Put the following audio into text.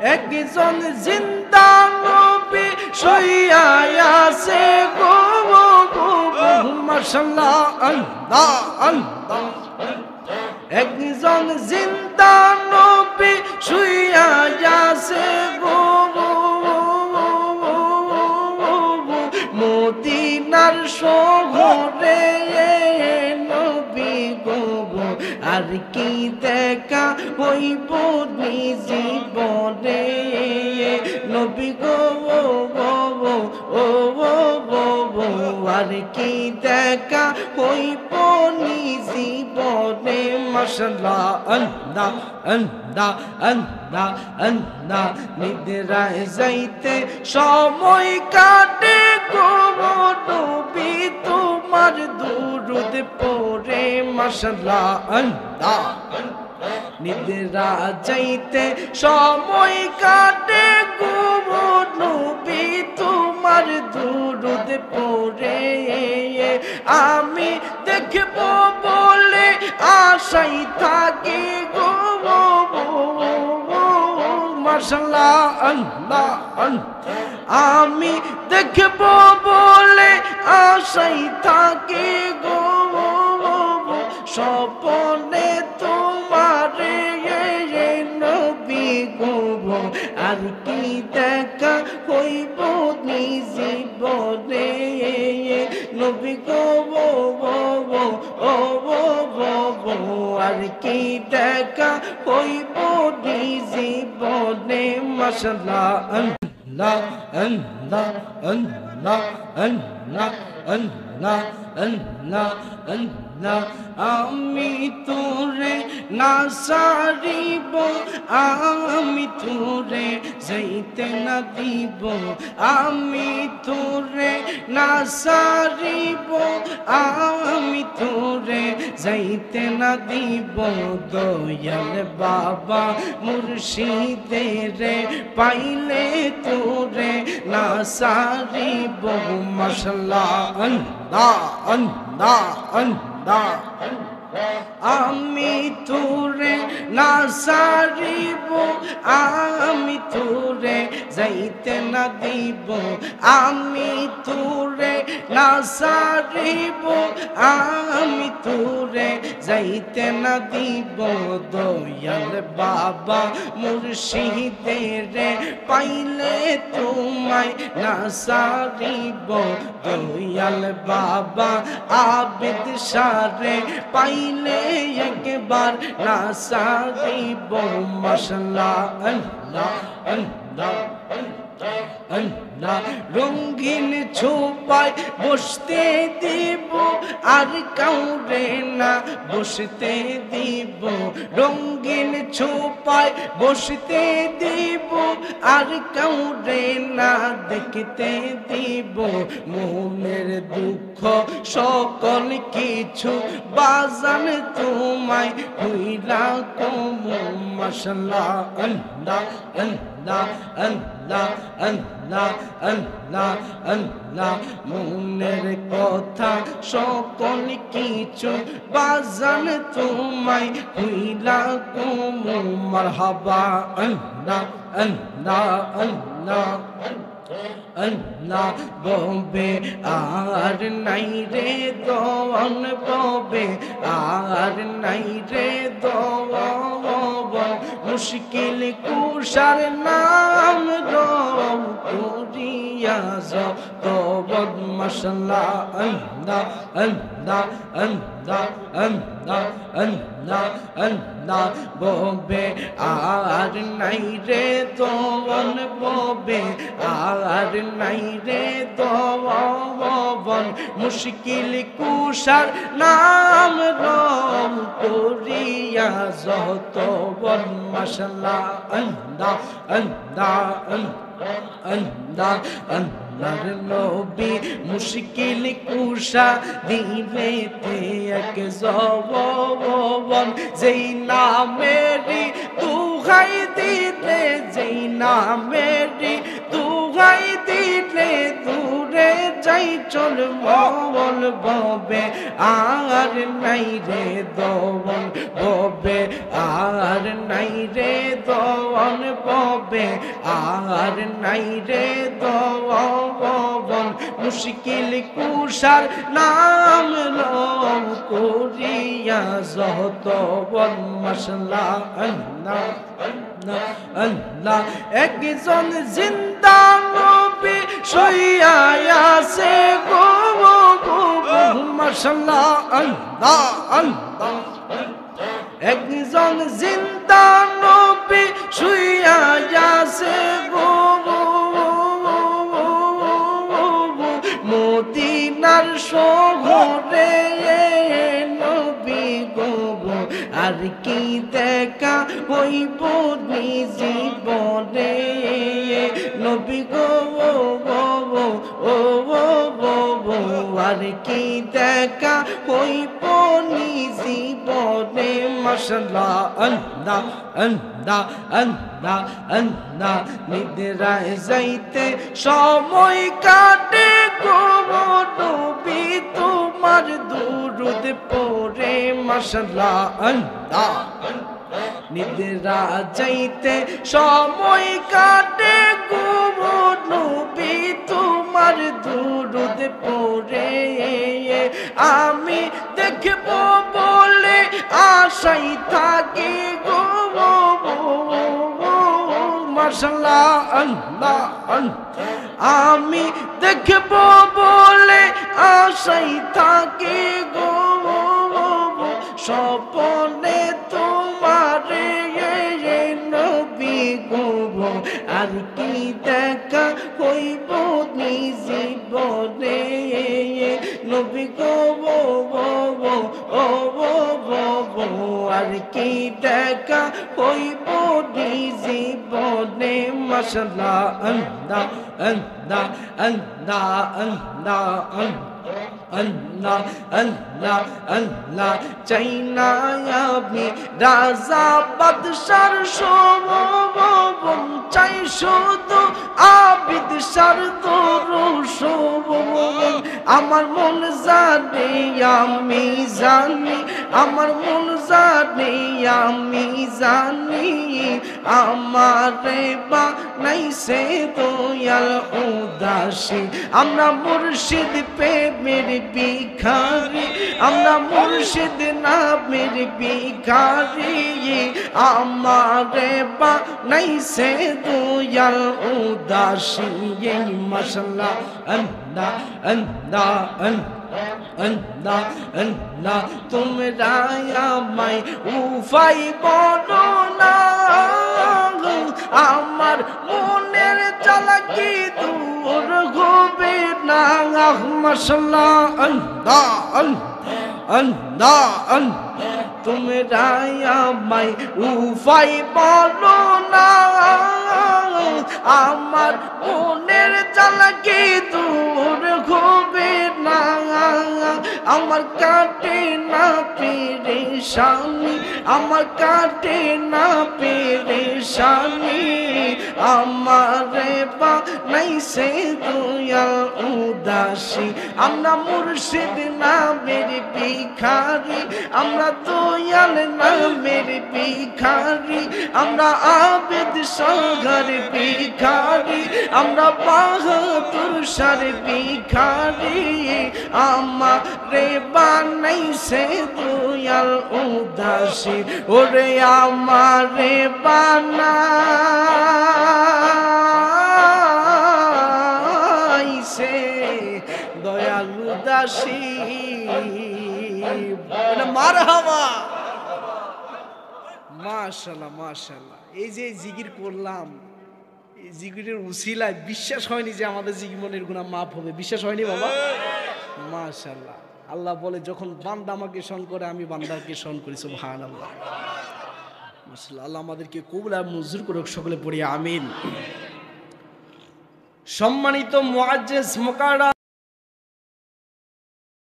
একজন জিন্দা নবী শুইয়া আছে গো মাশাআল্লাহ আল্লাহ আল্লাহ একজন জিন্দা নবী শুইয়া আছে গো মদিনার শহরে নবী গো আর কি দেখা হইব জীবনে নবী গো আর কি দেখা হইব জীবনে মাশাআল্লাহ আল্লাহ আল্লাহ আল্লাহ আল্লাহ নিদ্রায় যাইতে সময় কাটে গো নবী তোমার দুরূদ পড়ে মাশাআল্লাহ আল্লাহ নিদ্রা যাইতে সময় কাটে গো নবী তোমার দুরূদ পড়ে আমি দেখব বলে আশাই থাকি গো মাশাআল্লাহ আল্লাহ আমি দেখব বলে আশাই থাকি গো স্বপ্নে তোমারে নবী গো আর কি দেখা হইব জীবনে নবী গো আর কি দেখা হইব জীবনে মাশাআল্লাহ আল্লাহ আল্লাহ আল্লাহ আল্লাহ আল্লাহ আল্লাহ আল্লাহ আমি তোরে না সারিব আমি তোরে যাইতে না দিব আমি তোরে না সারিব আমি তোরে যাইতে না দিব দয়াল বাবা মুর্শিদের পাইলে তোরে না সারিব মাশাআল্লাহ আল্লাহ আল্লাহ আল্লাহ আমি তোরে না সারিব আমি তোরে যাইতে না দিব আমি তোরে না সারিব আমি তোরে যাইতে না দিব দয়াল বাবা মুর্শিদের পাইলে তোমায় না সারিব দয়াল বাবা আবিদ সারে পাইলে একবার না সারিব মাশাআল্লাহ আল্লাহ আল্লাহ আল্লাহ রঙিন ছোপায় বসতে দিব আর কাউরে না বসতে দিব রঙিন ছোপায় বসতে দিব আর কাউরে না দেখতে দিব মনের দুঃখ সকল কিছু বাজান তোমায় হইলা কম মাশাআল্লাহ আল্লাহ আল্লাহ আল্লাহ আল্লাহ আল্লাহ আল্লাহ মনের কথা সকল কিছু বাজান তোমায় হইলা কম মারহাবা আল্লাহ আল্লাহ আল্লাহ আল্লাহ ববে আর নাই রে দওয়ান ববে আর নাই রে দওয়ান মুশকিল কুশার নাম রব করিয়া যতবদ মাশাআল্লাহ আল্লাহ আল্লাহ আল্লাহ আল্লাহ আল্লাহ আল্লাহ ববে আর নাই রে দওয়ান ববে আর নাই রে দওয়ান মুশকিল কুশার নাম রব করিয়া যতবদ মাশাআল্লাহ আল্লাহ আল্লাহ আল্লাহ আল্লাহর নবী মুশকিল কুশা দিলেতে এক জবান যেই নামেরই দুহাই দিলে যেই নামেরই দুহাই দিলে দূরে যাইত চল মল ববে আর নাই রে দোবন ববে আর নাই রে দোবন ববে আর নাই রে দোবন মুশকিল কুশার নাম লম করিয়া যত বন মশলা আল্লাহ আল্লাহ একজন জিন্দা নবী শুইয়া আছে গো মাশাআল্লাহ আল্লাহ আল্লাহ একজন জিন্দা নবী শুইয়া আছে গো মদিনার শহরে নবী গো আর কি দেখা হইব জীবনে নবী গো আর কি দেখা হইব জীবনে মাশাআল্লাহ আল্লাহ আল্লাহ আল্লাহ আল্লাহ নিদ্রায় যাইতে সময় কাটে গো নবী তোমার দুরূদ পড়ে মাশাআল্লাহ আল্লাহ নিদ্রা যাইতে সময় কাটে গো নবী তোমার দুরূদ পড়ে আমি দেখব বলে আশাই থাকি গো মাশাআল্লাহ আল্লাহ আমি দেখব বলে আশাই থাকি গো স্বপ্নে তোমারে নবী গো আর কি দেখা হইব জীবনে নবী গো আর কি দেখা হইব জীবনে মাশাআল্লাহ আল্লাহ আল্লাহ আল্লাহ আল্লাহ আল্লাহ আল্লাহ আল্লাহ চাই না আমি রাজা বাদশার শোভন চাই শুধু আবিদ সার শোভন আমার মন জানে আমি জানি আমার মন জানে আমি জানি আমারে বানাইছে দয়াল উদাসী আমরা মুর্শিদ প্রেমের ভিখারি আমরা মুর্শিদ নামের ভিখারি আমারে বানাইছে দয়াল উদাসী মাশাআল্লাহ আল্লাহ আল্লাহ আল্লাহ আল্লাহ তোমরা আমায় উফাই বলো না আমার মনের জ্বালা কি দূর হবে না মাশাআল্লাহ আল্লাহ আল্লাহ আল্লাহ তোমরা আমায় উফাই বলো না আমার মনের জ্বালা কি দূর হবে না আমার কাটে না পেরেশানি আমার কাটে না পেরেশানি আমারে বানাইছে দয়াল উদাসী আমরা মুর্শিদ নামের ভিখারি আমরা দয়াল নামের ভিখারি আমরা আবেদ সাগর ভিখারি আমরা বাহাদুর শার ভিখারি আমারে বানাইছে দয়াল উদাসী ওরে আমারে বানাইছে দয়াল উদাসী মারহাবা মাশাআল্লাহ মাশাআল্লাহ এই যে জিকির করলাম এই জিকিরের উসিলায় বিশ্বাস হয়নি যে আমাদের জীবনের গুনাহ মাফ হবে বিশ্বাস হয়নি বাবা মাশাআল্লাহ আল্লাহ বলে যখন বান্দা আমাকে শোন করে আমি বান্দাকে শোন করি সুবহানাল্লাহ মাশাআল্লাহ আল্লাহ আমাদেরকে কবুল আর মঞ্জুর করুক সকলে পড়ি আমিন সম্মানিত মুআজ্জিজ মুকাররম